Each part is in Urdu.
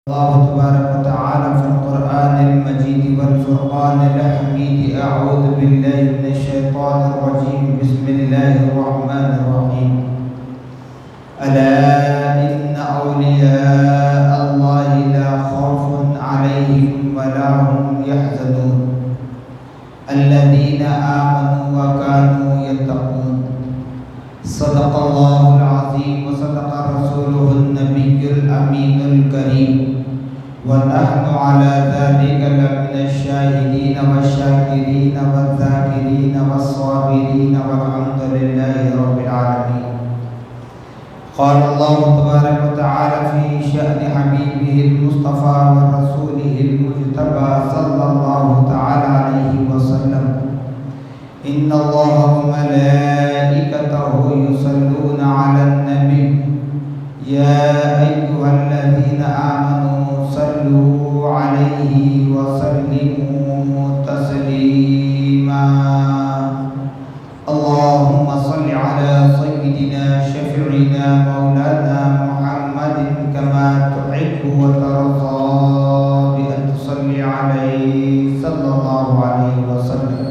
الله تبارك وتعالى في القرآن المجيد والفرقان الحميد. أعوذ بالله من الشيطان الرجيم. بسم الله الرحمن الرحيم. ألا إن أولياء الله لا خوف عليهم ولا هم يحزنون الذين آمنوا وكانوا يتقون. صدق الله العظيم وصدق رسوله النبي الأمين الكريم ونحن على ذلك لمن الشاهدين والشاكرين والذاكرين والصابرين والحمد لله رب العالمين. قال الله تبارك وتعالى في شأن حبيبه المصطفى ورسوله المجتبى صلى الله تعالى عليه وسلم: إن الله وملائكته يصلون على النبي يا أيها الذين آمنوا صلوا عليه وسلموا تسليما. اللهم صل على سيدنا شفيعنا مولانا محمد كما تحب وترضى بأن تصلي عليه صلى الله عليه وسلم.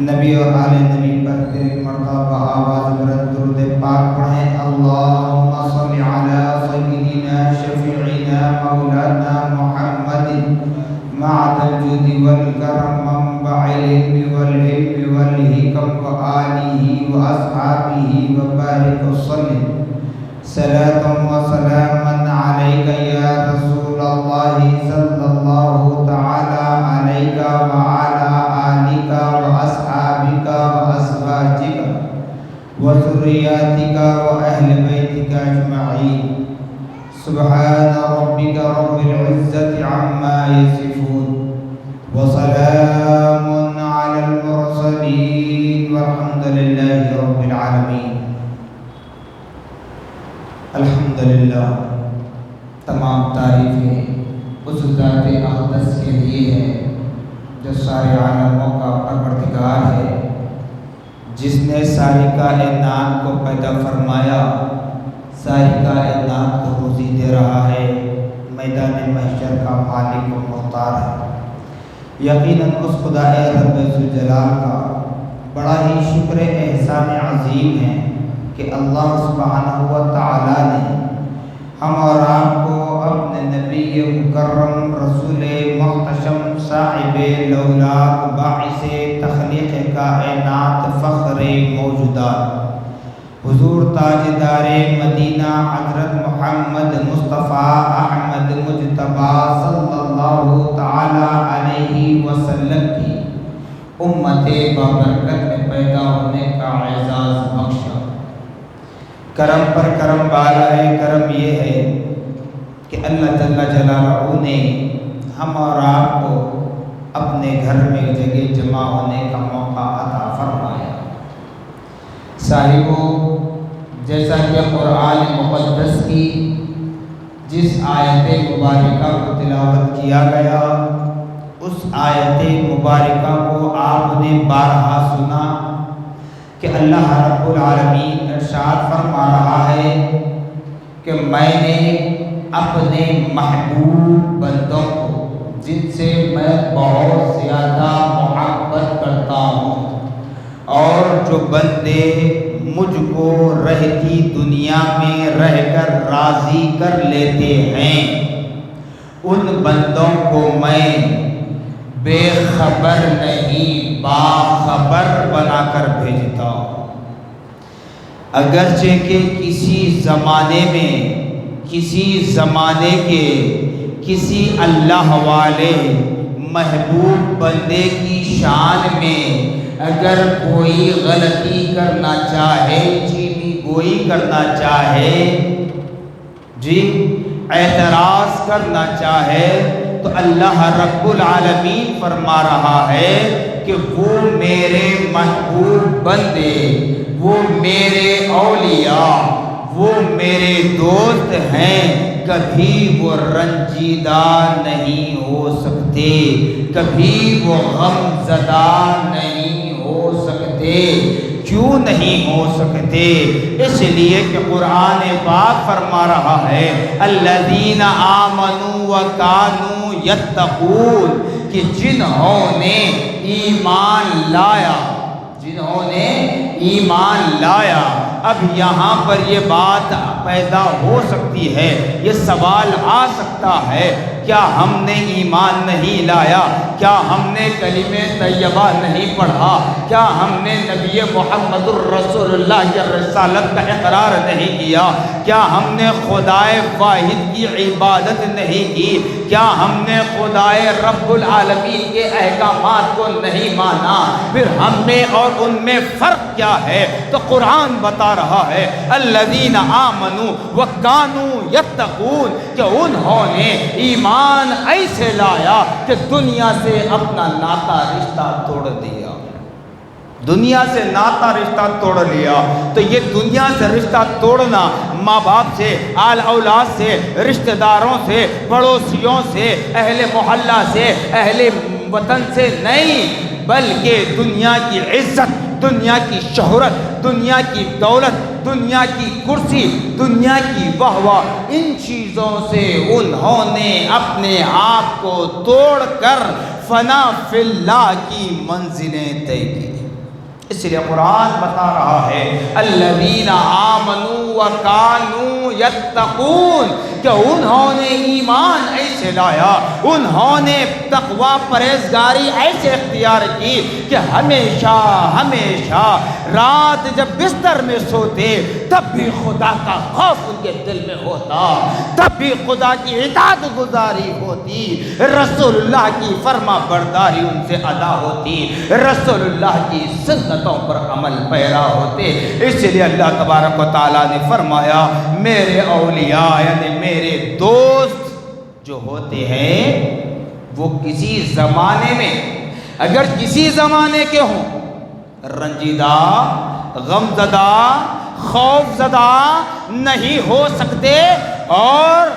نبی اور آل نبی پر پھر ایک مرتبہ آواز بلند درود پاک پڑھیں. اللہم صل علی سیدنا شفیعنا مولانا محمد معد الجود والکرم منبع العلم والعلم والحکم وآلہ واصحابہ وبارک وسلم. صلاۃ وسلاما علیک یا رسول اللہ صلی اللہ تعالی علیک وعلی آلک وأصحابك وأزواجك وذرياتك وأهل بيتك أجمعين. سبحان ربك رب العزة عما يصفون وسلام على المرسلين والحمد لله رب العالمين. الحمدللہ، تمام تعریفیں اس ذات اقدس کے لیے ہیں جو سارے عالموں کا پروردگار ہے، جس نے ساری کائنات کو پیدا فرمایا، ساری کائنات کو روزی دے رہا ہے، میدان محشر کا مالک و مختار ہے. یقیناً اس خدا رب ذوالجلال کا بڑا ہی شکر احسان عظیم ہے کہ اللہ سبحانہ و تعالی نے ہم اور آپ کو اپنے نبی مکرم رسول محتشم صاحب لولاک باعث تخلیق کائنات فخر موجودات حضور تاجدار مدینہ حضرت محمد مصطفیٰ احمد مجتبی صلی اللہ تعالی علیہ وسلم کی امت بابرکت میں پیدا ہونے کا اعزاز بخشا. کرم پر کرم والا ہے. کرم یہ ہے کہ اللہ جل جلالہ نے ہم اور آپ کو اپنے گھر میں جگہ جمع ہونے کا موقع عطا فرمایا. صاحبوں، جیسا کہ قرآن مقدس کی جس آیت مبارکہ کو تلاوت کیا گیا، اس آیت مبارکہ کو آپ نے بارہا سنا کہ اللہ رب العالمین ارشاد فرما رہا ہے کہ میں نے اپنے محبوب بندوں کو، جن سے میں بہت زیادہ محبت کرتا ہوں، اور جو بندے مجھ کو رہتی دنیا میں رہ کر راضی کر لیتے ہیں، ان بندوں کو میں بے خبر نہیں باخبر بنا کر بھیجتا ہوں. اگرچہ کہ کسی زمانے کے کسی اللہ والے محبوب بندے کی شان میں اگر کوئی غلطی کرنا چاہے، چینی گوئی کرنا چاہے، اعتراض کرنا چاہے، تو اللہ رب العالمین فرما رہا ہے کہ وہ میرے محبوب بندے، وہ میرے اولیاء، وہ میرے دوست ہیں، کبھی وہ رنجیدہ نہیں ہو سکتے، کبھی وہ غم زدہ نہیں ہو سکتے. کیوں نہیں ہو سکتے؟ اس لیے کہ قرآن پاک فرما رہا ہے الذین آمنوا وکانوا یتقون، کہ جنہوں نے ایمان لایا، جنہوں نے ایمان لایا۔ اب یہاں پر یہ بات پیدا ہو سکتی ہے، یہ سوال آ سکتا ہے، کیا ہم نے ایمان نہیں لایا؟ کیا ہم نے کلمہ طیبہ نہیں پڑھا؟ کیا ہم نے نبی محمد الرسول اللہ کی رسالت کا اقرار نہیں کیا؟ کیا ہم نے خدائے واحد کی عبادت نہیں کی؟ کیا ہم نے خدائے رب العالمین کے احکامات کو نہیں مانا؟ پھر ہم میں اور ان میں فرق کیا ہے؟ تو قرآن بتا رہا ہے الذین آمنوا وکانوا یتقون، کہ انہوں نے ایمان ایسے لایا کہ دنیا سے اپنا ناتا رشتہ توڑ دیا، دنیا سے ناتا رشتہ توڑ لیا۔ تو یہ دنیا سے رشتہ توڑنا ماں باپ سے، آل اولاد سے، رشتہ داروں سے، پڑوسیوں سے، اہل محلہ سے، اہل وطن سے نہیں، بلکہ دنیا کی عزت، دنیا کی شہرت، دنیا کی دولت، دنیا کی کرسی، دنیا کی واہ، ان چیزوں سے انہوں نے اپنے آپ کو توڑ کر فنا فی اللہ کی منزلیں طے کی۔ اس لیے قرآن بتا رہا ہے الذین آمنوا وکانوا یتقون، کہ انہوں نے ایمان ایسے لایا، انہوں نے تقوی پرہیزگاری ایسے اختیار کی کہ ہمیشہ ہمیشہ رات جب بستر میں سوتے تب بھی خدا کا خوف ان کے دل میں ہوتا، تب بھی خدا کی اطاعت گزاری ہوتی، رسول اللہ کی فرما برداری ان سے ادا ہوتی، رسول اللہ کی سنتوں پر عمل پیرا ہوتے۔ اس لیے اللہ تبارک و تعالیٰ نے فرمایا میرے اولیاء یعنی میرے دوست جو ہوتے ہیں وہ کسی زمانے میں، اگر کسی زمانے کے ہوں، رنجیدہ، غمزدہ، خوف زدہ نہیں ہو سکتے، اور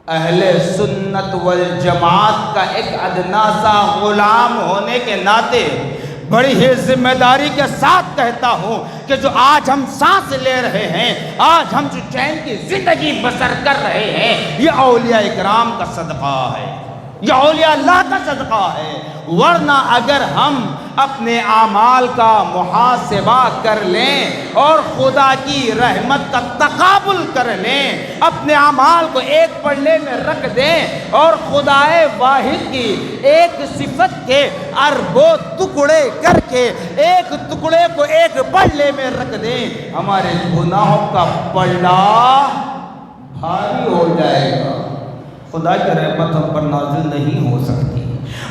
اہل سنت والجماعت کا ایک ادنا سا غلام ہونے کے ناطے بڑی ہی ذمہ داری کے ساتھ کہتا ہوں کہ جو آج ہم سانس لے رہے ہیں، آج ہم جو چین کی زندگی بسر کر رہے ہیں، یہ اولیاء اکرام کا صدقہ ہے، یہ اولیاء اللہ کا صدقہ ہے۔ ورنہ اگر ہم اپنے اعمال کا محاسبہ کر لیں اور خدا کی رحمت کا تقابل کر لیں، اپنے اعمال کو ایک پلڑے میں رکھ دیں اور خدائے واحد کی ایک صفت کے اربوں ٹکڑے کر کے ایک ٹکڑے کو ایک پلڑے میں رکھ دیں، ہمارے گناہوں کا پلڑا بھاری ہو جائے گا۔ خدا کی رحمت ہم پر نازل نہیں ہو سکتی،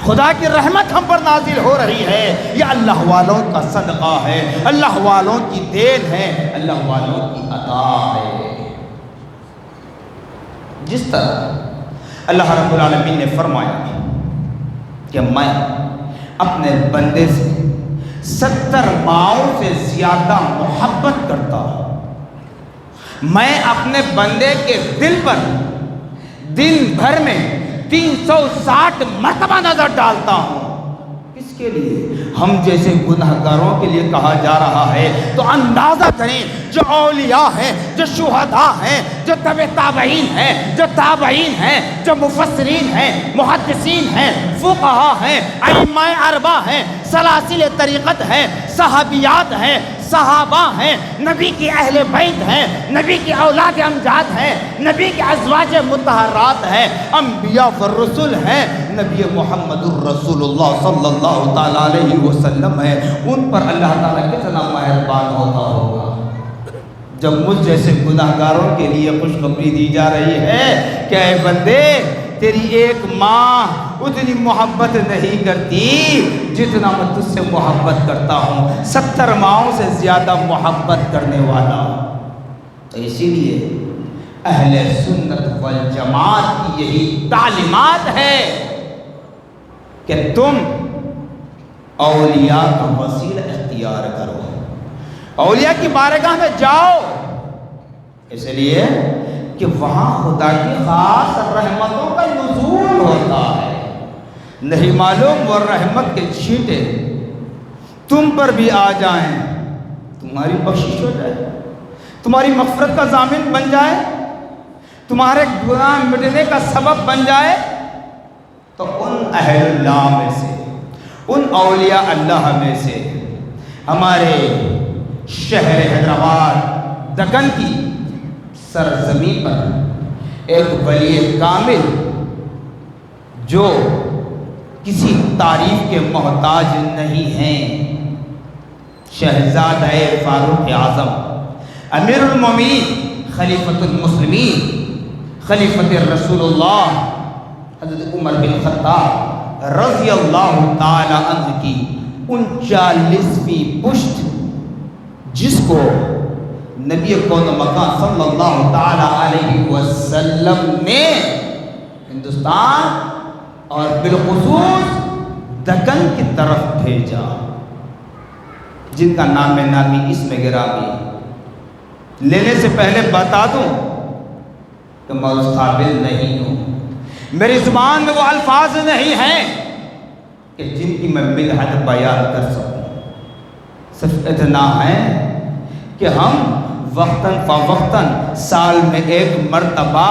خدا کی رحمت ہم پر نازل ہو رہی ہے، یہ اللہ والوں کا صدقہ ہے، اللہ والوں کی دین ہے، اللہ والوں کی عطا ہے۔ جس طرح اللہ رب العالمین نے فرمایا کہ میں اپنے بندے سے 70 ماؤں سے زیادہ محبت کرتا ہوں، میں اپنے بندے کے دل پر دن بھر میں 360 مرتبہ نظر ڈالتا ہوں۔ کس کے لیے؟ ہم جیسے گناہگاروں کے لیے کہا جا رہا ہے۔ تو اندازہ کریں جو اولیاء ہیں، جو شہداء ہیں، جو تابعین ہیں، جو تابعین ہیں، جو مفسرین ہیں، محدثین ہیں، فقہاء ہیں، ائمہ اربعہ ہیں، سلاسل طریقت ہیں، صحابیات ہیں، صحابہ ہیں، نبی کی اہل بیت ہیں، نبی کی اولاد امجاد ہیں، نبی کے ازواج مطہرات ہیں، انبیاء والرسل ہیں، نبی محمد الرسول اللہ صلی اللہ تعالیٰ علیہ وسلم ہیں، ان پر اللہ تعالیٰ کتنا مہربان ہوتا ہوگا جب مجھ جیسے گناہگاروں کے لیے خوشخبری دی جا رہی ہے کہ اے بندے تیری ایک ماں اتنی محبت نہیں کرتی جتنا میں تجھ سے محبت کرتا ہوں، 70 ماؤں سے زیادہ محبت کرنے والا۔ تو اسی لیے اہل سنت والجماعت کی یہی تعلیمات ہے کہ تم اولیاء کا وسیلہ اختیار کرو، اولیاء کی بارگاہ میں جاؤ، اس لیے کہ وہاں خدا کی خاص رحمتوں کا نزول ہوتا ہے۔ نہیں معلوم وہ رحمت کے چھینٹے تم پر بھی آ جائیں تمہاری بخشش ہو جائے، تمہاری مغفرت کا ضامن بن جائے، تمہارے گناہ مٹنے کا سبب بن جائے، تو ان اہل اللہ میں سے، ان اولیاء اللہ میں سے ہمارے شہر حیدرآباد دکن کی سرزمین پر ایک ولی کامل جو کسی تعریف کے محتاج نہیں ہیں، شہزادہ فاروق اعظم امیر المومنین خلیفۃ المسلمین خلیفۃ رسول اللہ حضرت عمر بن خطاب رضی اللہ تعالی عنہ کی 39ویں پشت، جس کو نبی کون مکان صلی اللہ تعالی علیہ وسلم نے ہندوستان اور بالخصوص دکن کی طرف بھیجا، جن کا نام نامی اسم گرامی لینے سے پہلے بتا دوں کہ میں اس قابل نہیں ہوں، میری زبان میں وہ الفاظ نہیں ہیں کہ جن کی میں مدحت بیان کر سکوں، صرف اتنا ہے کہ ہم وقتاً فوقتاً سال میں ایک مرتبہ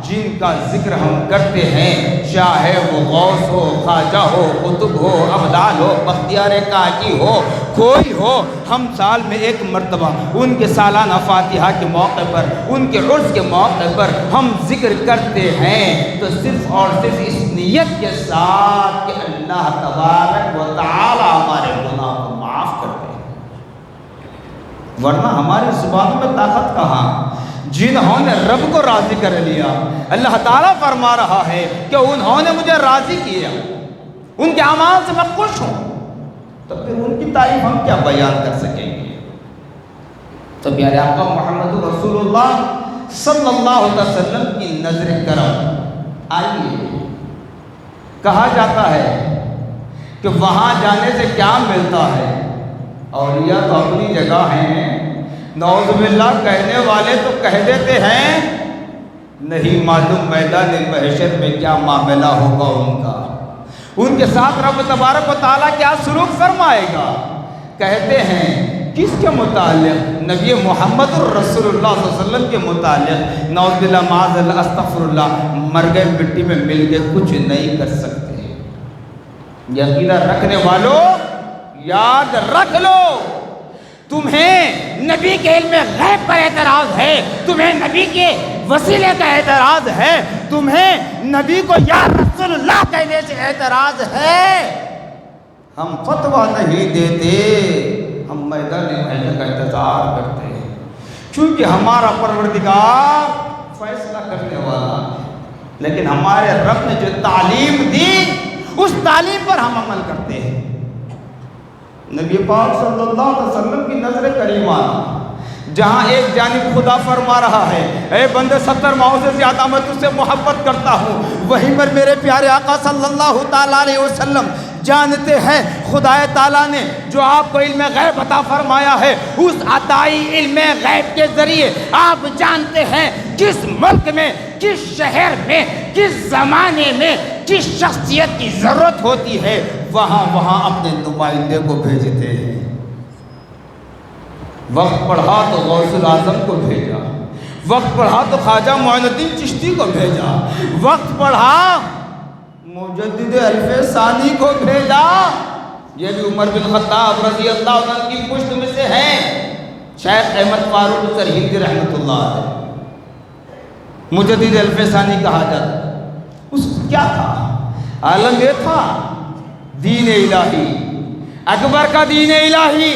جن کا ذکر ہم کرتے ہیں، چاہے وہ غوث ہو، خواجہ ہو، قطب ہو، ابدال ہو، بختیار کاکی ہو، کوئی ہو، ہم سال میں ایک مرتبہ ان کے سالانہ فاتحہ کے موقع پر، ان کے عرس کے موقع پر ہم ذکر کرتے ہیں، تو صرف اور صرف اس نیت کے ساتھ کہ اللہ تبارک و تعالی ہمارے گناہ کو معاف کر دے، ورنہ ہماری زبانوں میں طاقت کہاں؟ جنہوں نے رب کو راضی کر لیا، اللہ تعالیٰ فرما رہا ہے کہ انہوں نے مجھے راضی کیا، ان کے اعمال سے میں خوش ہوں، تو پھر ان کی تعریف ہم کیا بیان کر سکیں گے؟ تو پیارے آقا محمد رسول اللہ صلی اللہ علیہ وسلم کی نظر کرم آئیے، کہا جاتا ہے کہ وہاں جانے سے کیا ملتا ہے؟ اولیاء تو اپنی جگہ ہیں، نعوذ باللہ کہنے والے تو کہہ دیتے ہیں، نہیں معلوم میدان محشر میں کیا معاملہ ہوگا ان کا، ان کے ساتھ رب تبارک و تعالیٰ کیا سلوک فرمائے گا؟ کہتے ہیں کس کے متعلق؟ نبی محمد الرسول اللہ صلی اللہ علیہ وسلم کے متعلق، نعوذ باللہ معاذ اللہ استغفر اللہ، مر گئے مٹی میں مل کے کچھ نہیں کر سکتے۔ یقیناً رکھنے والوں یاد رکھ لو، تمہیں نبی کے علم غیب پر اعتراض ہے، تمہیں نبی کے وسیلے کا اعتراض ہے، تمہیں نبی کو یا رسول اللہ کہنے سے اعتراض ہے، ہم فتویٰ نہیں دیتے، ہم میدان محشر کا انتظار کرتے ہیں، کیونکہ ہمارا پروردگار فیصلہ کرنے والا ہے، لیکن ہمارے رب نے جو تعلیم دی اس تعلیم پر ہم عمل کرتے ہیں۔ نبی پاک صلی اللہ علیہ وسلم کی نظر کریمہ جہاں ایک جانب خدا فرما رہا ہے، اے بندے 70 ماہوں سے زیادہ میں تجھ سے محبت کرتا ہوں، وہیں پر میرے پیارے آقا صلی اللہ تعالیٰ علیہ وسلم جانتے ہیں خدا تعالیٰ نے جو آپ کو علم غیب عطا فرمایا ہے، اس عطائی علم غیب کے ذریعے آپ جانتے ہیں کس ملک میں، کس شہر میں، کس زمانے میں کس شخصیت کی ضرورت ہوتی ہے، وہاں اپنے نمائندے کو بھیجتے ہیں۔ وقت پڑھا تو غوث الاعظم کو بھیجا، وقت پڑھا تو خواجہ معین الدین چشتی کو بھیجا، وقت پڑھا مجدد الف ثانی کو بھیجا، یہ بھی عمر بن خطاب رضی اللہ عنہ کی پشت میں سے ہیں، شیخ احمد فاروق سرہندی رحمۃ اللہ علیہ، مجدد الف ثانی کہا جاتا۔ اس کیا تھا؟ عالم یہ تھا دین الہی، اکبر کا دین الہی،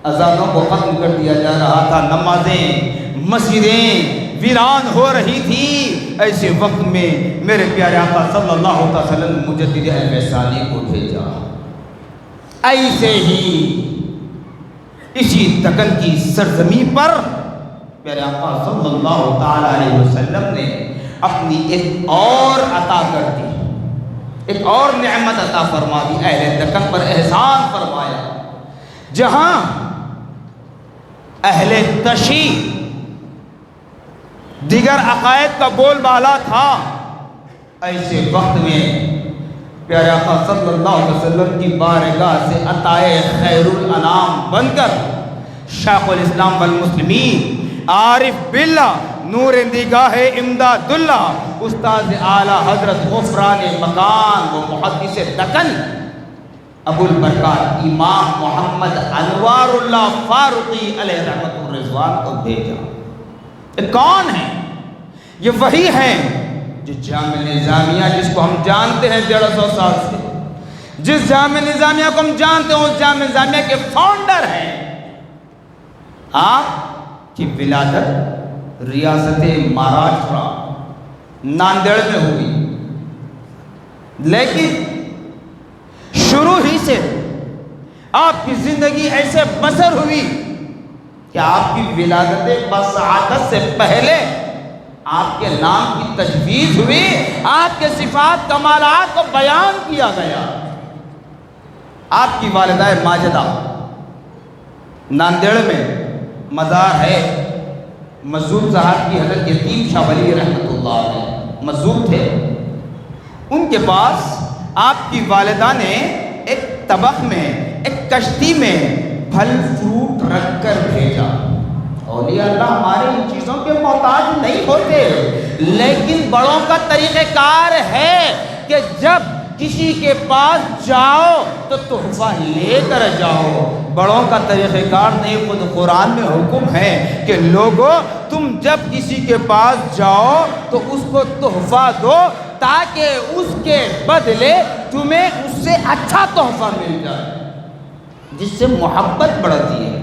اذانوں کو ختم کر دیا جا رہا تھا، نمازیں مسجدیں ویران ہو رہی تھی، ایسے وقت میں میرے پیارے آقا صلی اللہ علیہ وسلم مجدد الف ثانی کو بھیجا۔ ایسے ہی اسی دکن کی سرزمین پر پیارے آقا صلی اللہ تعالی علیہ وسلم نے اپنی ایک اور عطا کر دی، ایک اور نعمت عطا فرما دی، اہل دکن پر احسان فرمایا، جہاں اہل تشیع دیگر عقائد کا بول بالا تھا، ایسے وقت میں پیارے آقا صلی اللہ علیہ وسلم کی بارگاہ سے عطائے خیر الانام بن کر شیخ الاسلام والمسلمین عارف باللہ نور نگاہ امداد اللہ استاد اعلیٰ حضرت غفران مکان و محدث دکن ابو البرکات امام محمد انوار اللہ فاروقی علیہ رحمت الرضوان کو بھیجا۔ یہ کون ہے؟ یہ وہی ہیں جو جامع نظامیہ جس کو ہم جانتے ہیں 150 سال سے، جس جامع نظامیہ کو ہم جانتے ہیں اس جامع نظامیہ کے فاؤنڈر ہیں۔ آپ کی ولادت ریاست مہاراشٹر ناندیڑ میں ہوئی، لیکن شروع ہی سے آپ کی زندگی ایسے بسر ہوئی کہ آپ کی ولادت بسعادت سے پہلے آپ کے نام کی تجویز ہوئی، آپ کے صفات کمالات کو بیان کیا گیا۔ آپ کی والدہ ماجدہ ناندیڑ میں مزار ہے، مزدور صاحب کی حضرت یتیم شاہ ولی رحمت اللہ علیہ مزدور تھے، ان کے پاس آپ کی والدہ نے ایک طبق میں ایک کشتی میں پھل فروٹ رکھ کر بھیجا۔ اولیاء اللہ ہمارے ان چیزوں کے محتاج نہیں ہوتے، لیکن بڑوں کا طریقہ کار ہے کہ جب کسی کے پاس جاؤ تو تحفہ لے کر جاؤ۔ بڑوں کا طریقہ کار نہیں، خود قرآن میں حکم ہے کہ لوگو تم جب کسی کے پاس جاؤ تو اس کو تحفہ دو تاکہ اس کے بدلے تمہیں اس سے اچھا تحفہ مل جائے، جس سے محبت بڑھتی ہے۔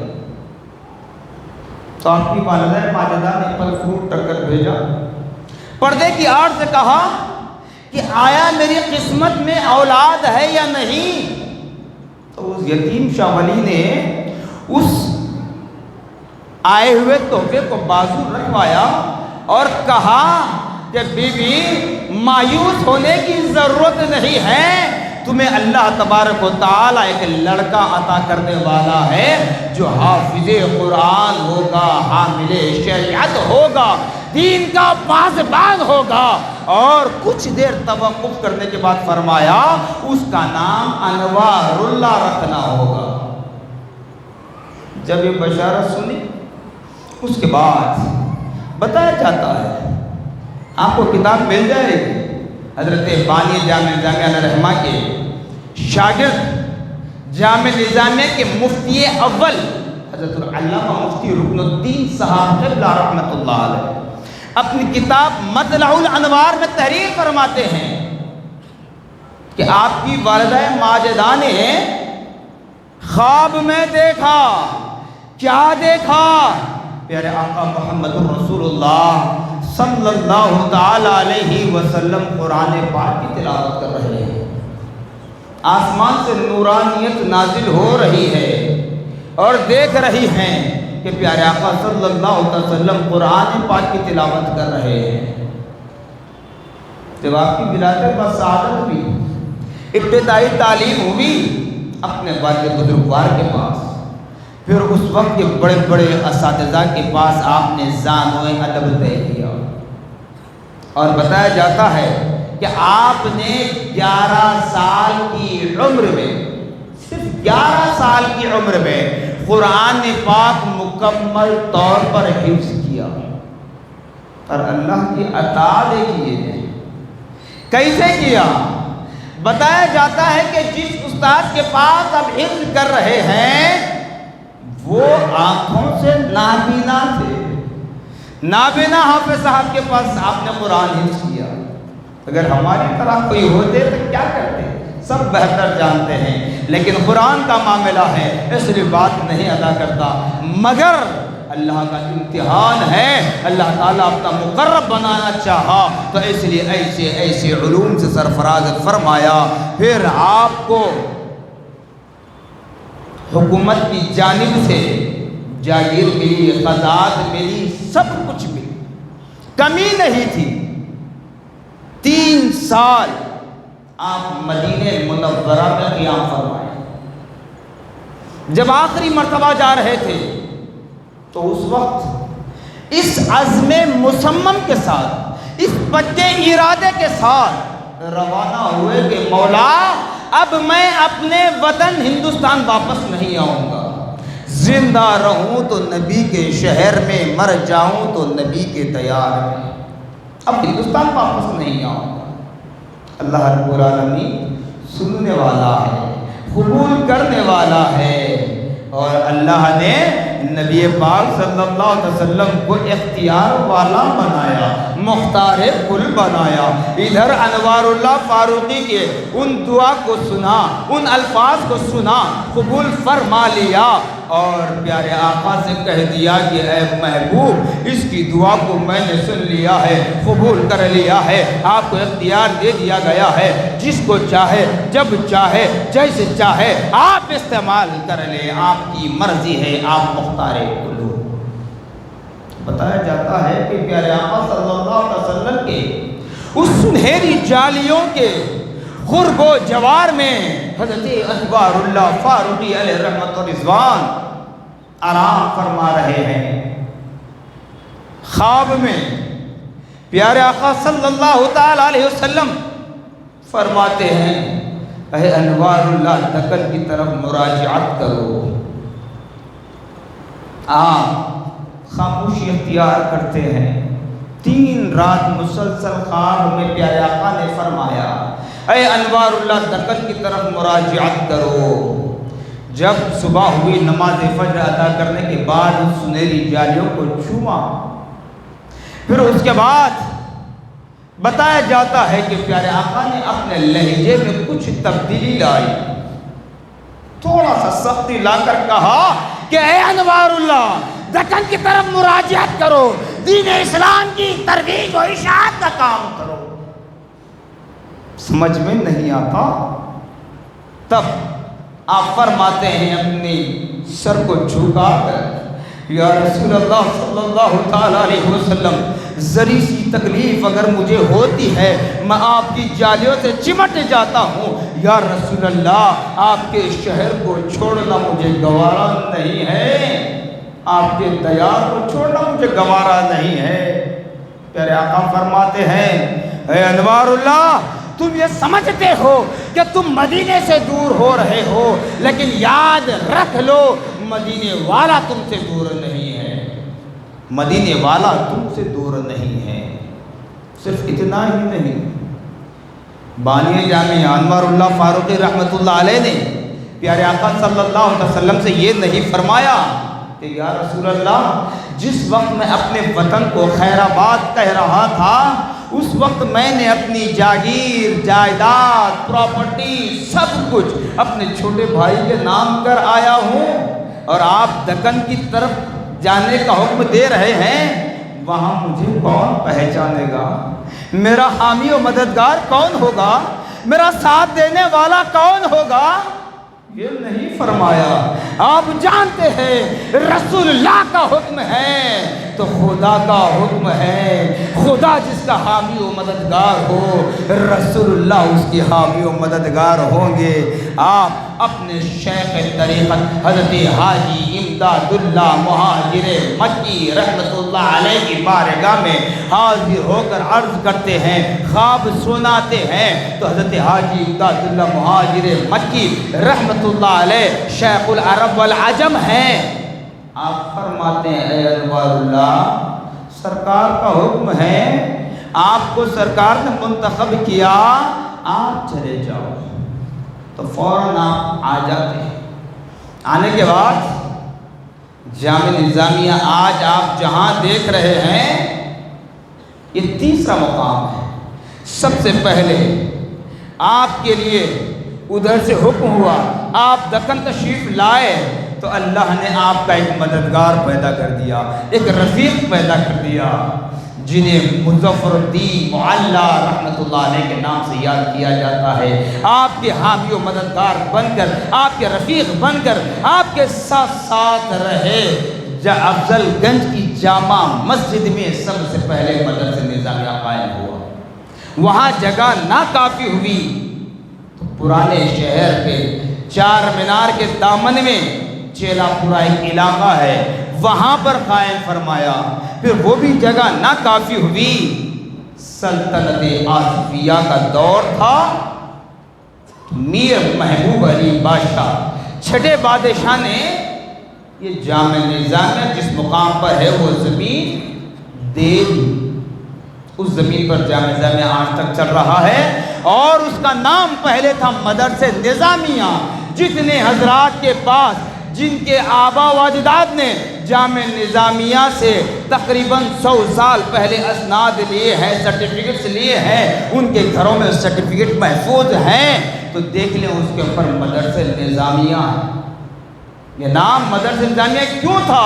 تو آپ کی والدہ ماجدہ نے پھل فروٹ رکھ کر بھیجا، پردے کی آڑ سے کہا کہ آیا میری قسمت میں اولاد ہے یا نہیں؟ تو اس یتیم شاہ ولی نے اس آئے ہوئے تحفے کو بازو رکھوایا اور کہا کہ بی بی مایوس ہونے کی ضرورت نہیں ہے، تمہیں اللہ تبارک و تعالیٰ ایک لڑکا عطا کرنے والا ہے جو حافظ قرآن ہوگا، حامل شریعت ہوگا، دین کا پاسبان ہوگا۔ اور کچھ دیر توقف کرنے کے بعد فرمایا اس کا نام انوار اللہ رکھنا ہوگا۔ جب یہ بشارت سنی اس کے بعد بتایا جاتا ہے، آپ کو کتاب مل جائے گی، حضرت بانی جامع نظامیہ علیہ رحمہ کے شاگرد جامع نظامیہ کے مفتی اول حضرت العلامہ مفتی رکن الدین صاحب قبلہ رحمت اللہ علیہ اپنی کتاب مطلع الانوار میں تحریر فرماتے ہیں کہ آپ کی والدہ ماجدہ نے خواب میں دیکھا۔ کیا دیکھا؟ پیارے آقا محمد رسول اللہ صلی اللہ تعالی علیہ وسلم قرآن پاک کی تلاوت کر رہے ہیں، آسمان سے نورانیت نازل ہو رہی ہے اور دیکھ رہی ہیں کہ پیارے آقا صلی اللہ علیہ وسلم قرآن پاک کی تلاوت کر رہے ہیں۔ جب آپ کی ولادت بسعادت ہوئی، ابتدائی تعلیم ہوئی اپنے والد بزرگوار کے پاس، پھر اس وقت کے بڑے بڑے اساتذہ کے پاس آپ نے ذانو ادب طے کیا، اور بتایا جاتا ہے کہ آپ نے 11 سال کی عمر میں، صرف 11 سال کی عمر میں قرآن پاک مکمل طور پر حفظ کیا۔ اور اللہ کی عطا دیکھیے کیسے کیا۔ بتایا جاتا ہے کہ جس استاد کے پاس اب حفظ کر رہے ہیں وہ آنکھوں سے نابینا تھے، نابینا حافظ صاحب کے پاس آپ نے قرآن حفظ کیا۔ اگر ہماری طرح کوئی ہوتے تو کیا کرتے؟ سب بہتر جانتے ہیں، لیکن قرآن کا معاملہ ہے اس لیے بات نہیں ادا کرتا، مگر اللہ کا امتحان ہے، اللہ تعالیٰ اپنا مقرب بنانا چاہا تو اس لیے ایسے ایسے علوم سے سرفراز فرمایا۔ پھر آپ کو حکومت کی جانب سے جاگیر ملی، خزانت ملی، سب کچھ ملی، کمی نہیں تھی۔ 3 سال آپ مدینہ منورہ میں قیام فرمائے۔ جب آخری مرتبہ جا رہے تھے تو اس وقت اس عزم مصمم کے ساتھ، اس پکے ارادے کے ساتھ روانہ ہوئے کہ مولا اب میں اپنے وطن ہندوستان واپس نہیں آؤں گا، زندہ رہوں تو نبی کے شہر میں، مر جاؤں تو نبی کے دیار میں، اب ہندوستان واپس نہیں آؤں گا۔ اللہ رب العالمین سننے والا ہے، قبول کرنے والا ہے، اور اللہ نے نبی پاک صلی اللہ علیہ وسلم کو اختیار والا بنایا، مختار کل بنایا۔ ادھر انوار اللہ فاروقی کے ان دعا کو سنا، ان الفاظ کو سنا، قبول فرما لیا، اور پیارے آقا سے کہہ دیا کہ اے محبوب اس کی دعا کو میں نے سن لیا ہے، قبول کر لیا ہے، آپ کو اختیار دے دیا گیا ہے، جس کو چاہے جب چاہے جیسے چاہے آپ استعمال کر لیں، آپ کی مرضی ہے، آپ مختار کل۔ بتایا جاتا ہے کہ پیارے آقا صلی اللہ علیہ وسلم کے اس سنہری جالیوں کے غرب و جوار میں حضرت انوار اللہ فاروقی علیہ رحمت و رضوان آرام فرما رہے ہیں۔ خواب میں پیارے آقا صلی اللہ تعالی علیہ وسلم فرماتے ہیں اے انوار اللہ دکن کی طرف مراجعت کرو۔ آپ خاموشی اختیار کرتے ہیں۔ 3 رات مسلسل خواب میں پیارے آقا نے فرمایا اے انوار اللہ دکن کی طرف مراجعت کرو۔ جب صبح ہوئی نماز فجر ادا کرنے کے بعد ان سنہری جالیوں کو چھوا، پھر اس کے بعد بتایا جاتا ہے کہ پیارے آقا نے اپنے لہجے میں کچھ تبدیلی لائی، تھوڑا سا سختی لا کر کہا کہ اے انوار اللہ دکن کی طرف مراجعت کرو، دین اسلام کی ترویج و اشاعت کا کام کرو۔ سمجھ میں نہیں آتا، تب آپ فرماتے ہیں اپنی سر کو جھکا کر یا رسول اللہ صلی اللہ تعالی علیہ وسلم ذری سی تکلیف اگر مجھے ہوتی ہے میں آپ کی جالیوں سے چمٹ جاتا ہوں، یا رسول اللہ آپ کے شہر کو چھوڑنا مجھے گوارا نہیں ہے، آپ کے دیار کو چھوڑنا مجھے گوارا نہیں ہے۔ پیارے آقا فرماتے ہیں اے انوار اللہ تم یہ سمجھتے ہو کہ تم مدینے سے دور ہو رہے ہو، لیکن یاد رکھ لو مدینے والا تم سے دور نہیں ہے، مدینے والا تم سے دور نہیں ہے۔ صرف اتنا ہی نہیں، بانی جامعہ انوار اللہ فاروقی رحمت اللہ علیہ نے پیارے آقا صلی اللہ علیہ وسلم سے یہ نہیں فرمایا کہ یا رسول اللہ جس وقت میں اپنے وطن کو خیر آباد کہہ رہا تھا اس وقت میں نے اپنی جاگیر جائیداد پراپرٹی سب کچھ اپنے چھوٹے بھائی کے نام کر آیا ہوں، اور آپ دکن کی طرف جانے کا حکم دے رہے ہیں، وہاں مجھے کون پہچانے گا، میرا حامی و مددگار کون ہوگا، میرا ساتھ دینے والا کون ہوگا؟ یہ نہیں فرمایا۔ آپ جانتے ہیں رسول اللہ کا حکم ہے تو خدا کا حکم ہے، خدا جس کا حامی و مددگار ہو رسول اللہ اس کی حامی و مددگار ہوں گے۔ آپ اپنے شیخ طریقت حضرت حاجی امداد اللہ مہاجر مکی رحمت اللہ علیہ کی بارگاہ میں حاضر ہو کر عرض کرتے ہیں، خواب سناتے ہیں تو حضرت حاجی امداد اللہ مہاجر مکی رحمت اللہ علیہ شیخ العرب والعجم ہیں۔ آپ فرماتے ہیں اے انوار اللہ سرکار کا حکم ہے، آپ کو سرکار نے منتخب کیا، آپ چلے جاؤ، تو فوراً آپ آ جاتے ہیں۔ آنے کے بعد جامع نظامیہ آج آپ جہاں دیکھ رہے ہیں یہ تیسرا مقام ہے۔ سب سے پہلے آپ کے لیے ادھر سے حکم ہوا، آپ دکن تشریف لائے تو اللہ نے آپ کا ایک مددگار پیدا کر دیا، ایک رفیق پیدا کر دیا، جنہیں مظفر الدین معلی رحمت اللہ علیہ کے نام سے یاد کیا جاتا ہے۔ آپ کے حامی و مددگار بن کر، آپ کے رفیق بن کر، آپ کے ساتھ ساتھ رہے۔ افضل گنج کی جامع مسجد میں سب سے پہلے مدرسہ نظامیہ قائم ہوا، وہاں جگہ نہ کافی ہوئی تو پرانے شہر کے چار مینار کے دامن میں چیلا پورا ایک علاقہ ہے، وہاں پر قائم فرمایا۔ پھر وہ بھی جگہ نہ کافی ہوئی، سلطنت آصفیہ کا دور تھا. میر محبوب علی بادشاہ چھٹے بادشاہ نے یہ جامع نظامیہ جس مقام پر ہے وہ زمین دے دی. اس زمین پر جامع نظامیہ آج تک چل رہا ہے اور اس کا نام پہلے تھا مدرسہ نظامیہ. جتنے حضرات کے پاس جن کے آبا و اجداد نے جامع نظامیہ سے تقریباً 100 سال پہلے اسناد لیے ہیں، سرٹیفکیٹس لیے ہیں، ان کے گھروں میں سرٹیفکیٹ محفوظ ہیں، تو دیکھ لیں اس کے اوپر مدرسہ نظامیہ ہے. یہ نام مدرسہ نظامیہ کیوں تھا؟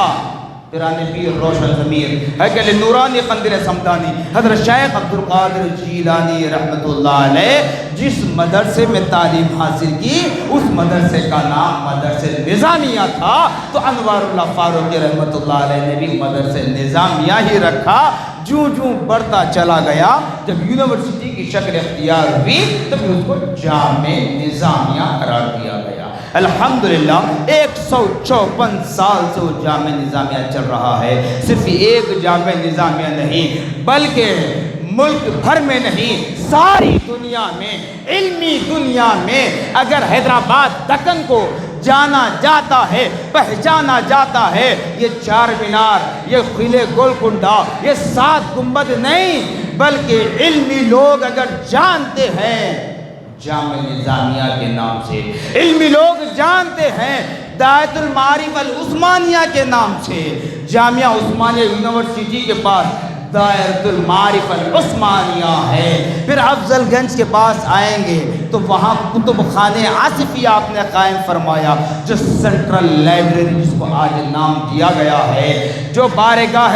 پیران پیر روشن ضمیر ہیکل نورانی قندیل صمدانی حضرت شیخ عبدالقادر جیلانی رحمت اللہ علیہ جس مدرسے میں تعلیم حاصل کی اس مدرسے کا نام مدرسہ نظامیہ تھا. تو انوار اللہ فاروقی رحمت اللہ علیہ نے بھی مدرسہ نظامیہ ہی رکھا. جوں بڑھتا چلا گیا، جب یونیورسٹی کی شکل اختیار ہوئی تو پھر اس کو جامع نظامیہ قرار دیا گیا. الحمدللہ 154 سال سے وہ جامع نظامیہ چل رہا ہے. صرف ایک جامع نظامیہ نہیں بلکہ ملک بھر میں نہیں، ساری دنیا میں، علمی دنیا میں اگر حیدرآباد دکن کو جانا جاتا ہے، پہچانا جاتا ہے، یہ 4 مینار، یہ قلعہ گولکنڈہ، یہ 7 گنبد نہیں بلکہ علمی لوگ اگر جانتے ہیں جامع نظامیہ کے نام سے، علمی لوگ جانتے ہیں دائرۃ المعارف العثمانیہ کے نام سے. جامعہ عثمانیہ یونیورسٹی کے پاس دائرۃ المعارف العثمانیہ ہے. پھر افضل گنج کے پاس آئیں گے تو وہاں کتب خانہ آصفیہ آپ نے قائم فرمایا، جو سینٹرل لائبریری جس کو آج نام دیا گیا ہے. جو بارگاہ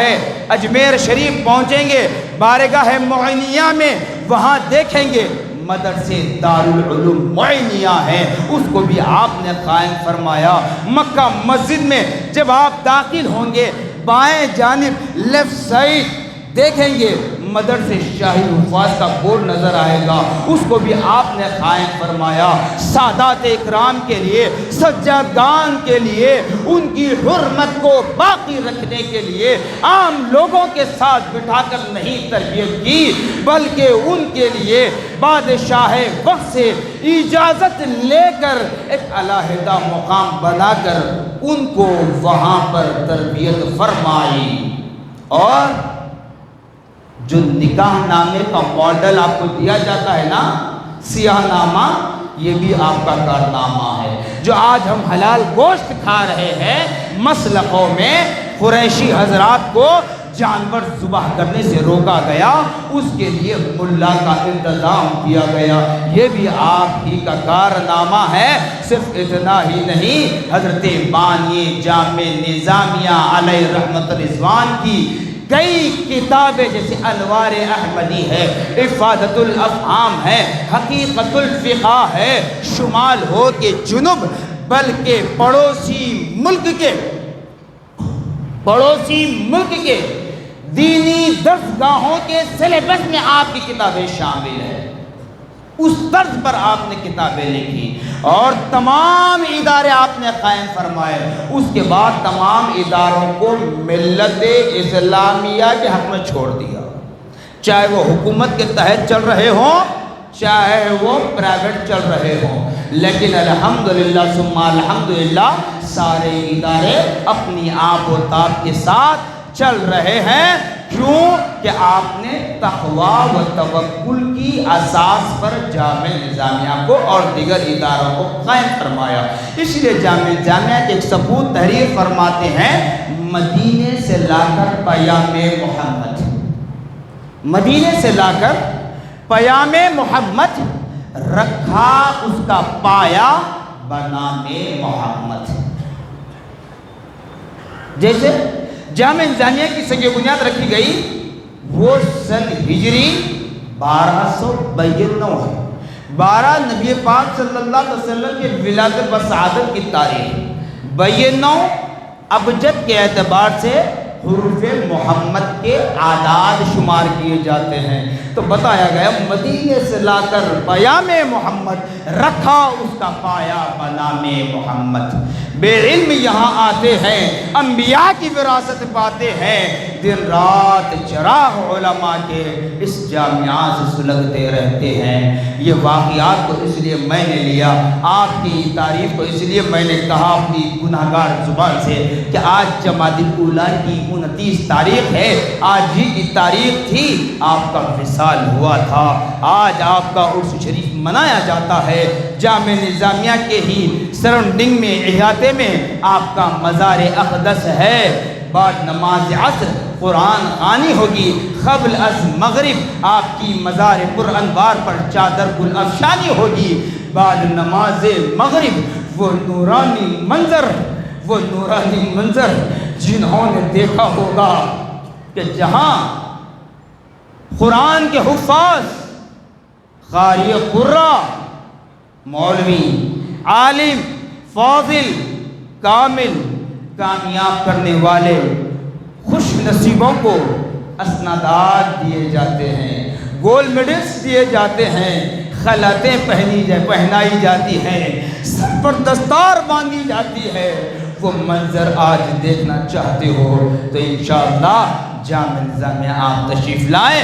اجمیر شریف پہنچیں گے، بارگاہ معینیہ میں وہاں دیکھیں گے مدرسے دارالعلوم معینیہ ہے، اس کو بھی آپ نے قائم فرمایا. مکہ مسجد میں جب آپ داخل ہوں گے بائیں جانب لیفٹ سائڈ دیکھیں گے مدرسے شاہی حفاظ کا بورڈ نظر آئے گا، اس کو بھی آپ نے قائم فرمایا. سادات اکرام کے لیے، سجادگان کے لیے، ان کی حرمت کو باقی رکھنے کے لیے عام لوگوں کے ساتھ بٹھا کر نہیں تربیت کی بلکہ ان کے لیے بادشاہ وقت سے اجازت لے کر ایک علیحدہ مقام بنا کر ان کو وہاں پر تربیت فرمائی. اور جو نکاح نامے کا ماڈل آپ کو دیا جاتا ہے نا، سیاہ نامہ، یہ بھی آپ کا کارنامہ ہے. جو آج ہم حلال گوشت کھا رہے ہیں، مسلخوں میں قریشی حضرات کو جانور ذبح کرنے سے روکا گیا، اس کے لیے ملا کا انتظام کیا گیا، یہ بھی آپ ہی کا کارنامہ ہے. صرف اتنا ہی نہیں، حضرت بانی جامع نظامیہ علیہ رحمت رضوان کی کئی کتابیں جیسے انوار احمدی ہے، افادۃ الافہام ہے، حقیقت الفقہ ہے، شمال ہو کے جنوب بلکہ پڑوسی ملک کے دینی درسگاہوں کے سلیبس میں آپ کی کتابیں شامل ہیں. اس طرز پر آپ نے کتابیں لکھی اور تمام ادارے آپ نے قائم فرمائے. اس کے بعد تمام اداروں کو ملت اسلامیہ کے حق میں چھوڑ دیا، چاہے وہ حکومت کے تحت چل رہے ہوں چاہے وہ پرائیویٹ چل رہے ہوں. لیکن الحمدللہ ثم الحمدللہ سارے ادارے اپنی آب و تاب کے ساتھ چل رہے ہیں. کیوں کہ آپ نے تقوی و توکل کی اساس پر جامع نظامیہ کو اور دیگر اداروں کو قائم فرمایا. اس لیے جامع نظامیہ کے ایک ثبوت تحریر فرماتے ہیں، مدینے سے لا کر پیام محمد، مدینے سے لا کر پیام محمد، رکھا اس کا پایا بنام محمد. جیسے جامع نظامیہ کی سنگ بنیاد رکھی گئی وہ سن ہجری 1292 ہے. 12 نبی پاک صلی اللہ علیہ وسلم کے ولادت و سعادت کی تاریخ. 92 ابجد کے اعتبار سے حروف محمد کے اعداد شمار کیے جاتے ہیں. تو بتایا گیا مدینے سے لا کر پیام محمد، رکھا اس کا پایا بنام محمد. بے علم یہاں آتے ہیں، انبیاء کی وراثت پاتے ہیں، دن رات چراغ علماء کے اس جامعہ سے سلگتے رہتے ہیں۔ یہ واقعات کو اس لیے میں نے لیا، آپ کی تعریف کو اس لیے میں نے کہا اپنی گناہگار زبان سے کہ آج جمادی الاولیٰ کی 29 تاریخ ہے، آج ہی کی تاریخ تھی آپ کا وصال ہوا تھا، آج آپ کا عرس شریف منایا جاتا ہے۔ جامع نظامیہ کے ہی سراؤنڈنگ میں، احاطے میں آپ کا مزار اقدس ہے۔ بعد نماز عصر قرآن خوانی ہوگی، قبل از مغرب آپ کی مزار پر انوار پر چادر گل افشانی ہوگی۔ بعد نماز مغرب وہ نورانی منظر جنہوں نے دیکھا ہوگا کہ جہاں قرآن کے حفاظ، قاری قرہ، مولوی، عالم، فاضل، کامل، کامیاب کرنے والے خوش نصیبوں کو اسنادات دیے جاتے ہیں، گولڈ میڈلز دیے جاتے ہیں، خلعتیں پہنائی جاتی ہیں، سر پر دستار باندھی جاتی ہے۔ وہ منظر آج دیکھنا چاہتے ہو تو انشاءاللہ جامع نظامیہ آپ تشریف لائیں،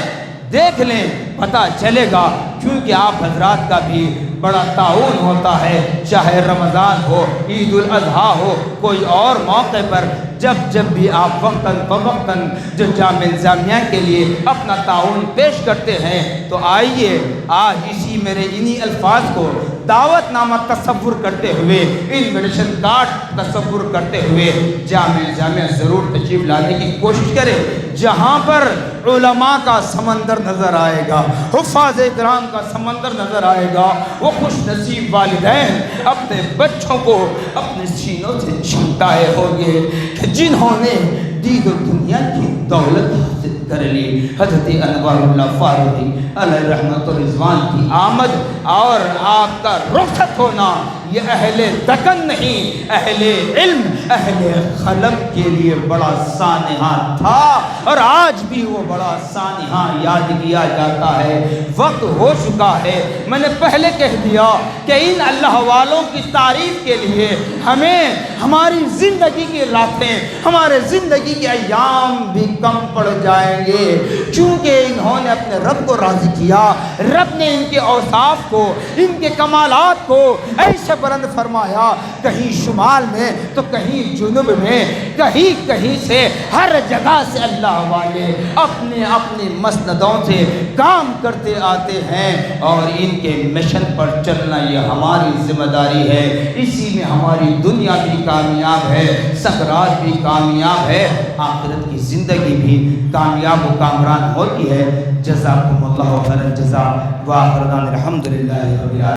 دیکھ لیں، پتہ چلے گا، کیونکہ آپ حضرات کا بھی بڑا تعاون ہوتا ہے، چاہے رمضان ہو، عید الاضحیٰ ہو، کوئی اور موقع پر جب بھی آپ وقتاً فوقتاً جو جامع نظامیہ کے لیے اپنا تعاون پیش کرتے ہیں تو آئیے آج اسی میرے انہی الفاظ کو دعوت نامہ تصور کرتے ہوئے، انویٹیشن کارڈ تصور کرتے ہوئے جامع نظامیہ ضرور تشریف لانے کی کوشش کریں، جہاں پر علماء کا سمندر نظر آئے گا، حفاظ کرام کا سمندر نظر آئے گا۔ وہ خوش نصیب والدین اپنے بچوں کو اپنے سینوں سے چمٹائے ہوں گے کہ جنہوں نے دین و دنیا کی دولت حاصل کر لی۔ حضرت انوار اللہ فاروقی علیہ رحمت و رضوان کی آمد اور آپ کا رخصت ہونا یہ اہل دکن نہیں، اہل علم، اہل قلم کے لیے بڑا سانحہ تھا اور آج بھی وہ بڑا سانحہ یاد کیا جاتا ہے۔ وقت ہو چکا ہے، میں نے پہلے کہہ دیا کہ ان اللہ والوں کی تعریف کے لیے ہمیں ہماری زندگی کی راتیں، ہمارے زندگی کے ایام بھی کم پڑ جائیں گے، چونکہ انہوں نے اپنے رب کو راضی کیا، رب نے ان کے اوصاف کو، ان کے کمالات کو ایسے بلند فرمایا، کہیں شمال میں تو کہیں جنوب میں، کہیں سے ہر جگہ سے اللہ والے اپنے اپنے مسندوں سے کام کرتے آتے ہیں اور ان کے مشن پر چلنا یہ ہماری ذمہ داری ہے۔ اسی میں ہماری دنیا بھی کامیاب ہے، سکرات بھی کامیاب ہے، آخرت کی زندگی بھی کامیاب و کامران ہوتی ہے۔ جزاکم اللہ خیر الجزاء وآخر دعوانا الحمدللہ رب العالمین۔